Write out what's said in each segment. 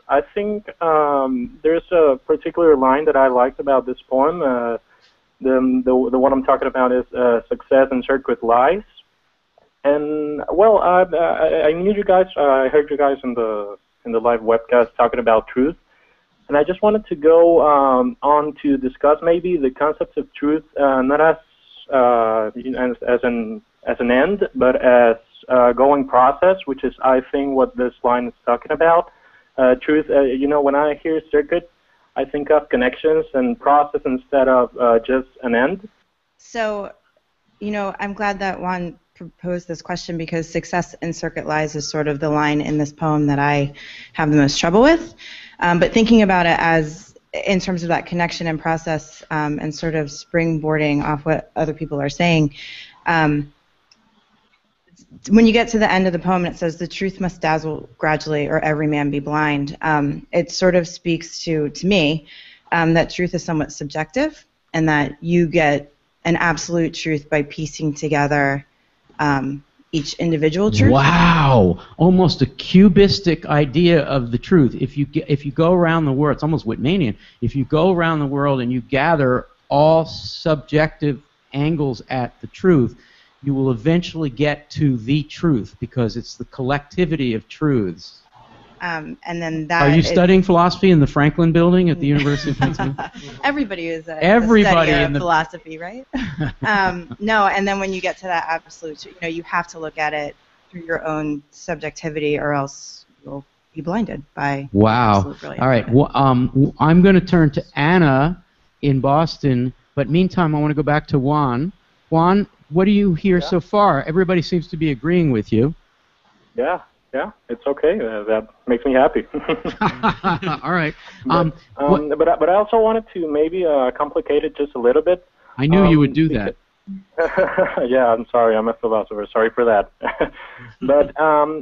I think there's a particular line that I liked about this poem. The one I'm talking about is success encircled with lies. And well, I knew you guys. I heard you guys in the live webcast talking about truth, and I just wanted to go on to discuss maybe the concept of truth, not as as an end, but as a going process, which is I think what this line is talking about. Truth, when I hear circuit, I think of connections and process instead of just an end. So, I'm glad that Juan proposed this question because success in circuit lies is sort of the line in this poem that I have the most trouble with. But thinking about it as in terms of that connection and process and sort of springboarding off what other people are saying, when you get to the end of the poem and it says, the truth must dazzle gradually or every man be blind, it sort of speaks to me that truth is somewhat subjective and that you get an absolute truth by piecing together each individual truth. Wow, almost a cubistic idea of the truth. If you go around the world, it's almost Whitmanian. If you go around the world and you gather all subjective angles at the truth, you will eventually get to the truth because it's the collectivity of truths. And then that. Are you studying philosophy in the Franklin Building at the University of Pennsylvania? Everybody is a Everybody study in of philosophy, right? No, and then when you get to that absolute, you have to look at it through your own subjectivity, or else you'll be blinded by. Wow. All right. Well, I'm going to turn to Anna in Boston, but meantime, I want to go back to Juan. Juan, what do you hear so far? Everybody seems to be agreeing with you. Yeah, it's okay. That makes me happy. All right. But I also wanted to maybe complicate it just a little bit. I knew you would do that. Yeah, I'm sorry. I'm a philosopher. Sorry for that. But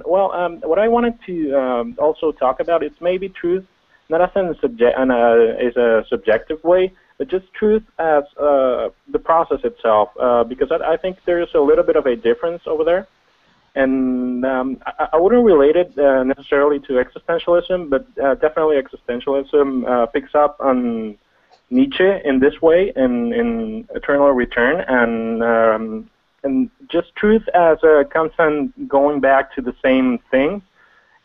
what I wanted to also talk about is maybe truth, not as a subjective way, but just truth as the process itself. Because I think there's a little bit of a difference over there. And I wouldn't relate it necessarily to existentialism, but definitely existentialism picks up on Nietzsche in this way, in Eternal Return, and just truth as a constant going back to the same thing.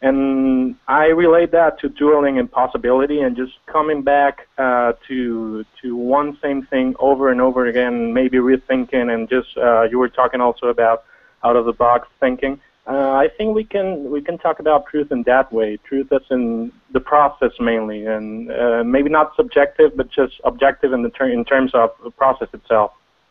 And I relate that to dueling and possibility, and just coming back to one same thing over and over again, maybe rethinking, and just you were talking also about out-of-the-box thinking. I think we can talk about truth in that way. Truth as in the process mainly, and maybe not subjective, but just objective in terms of the process itself.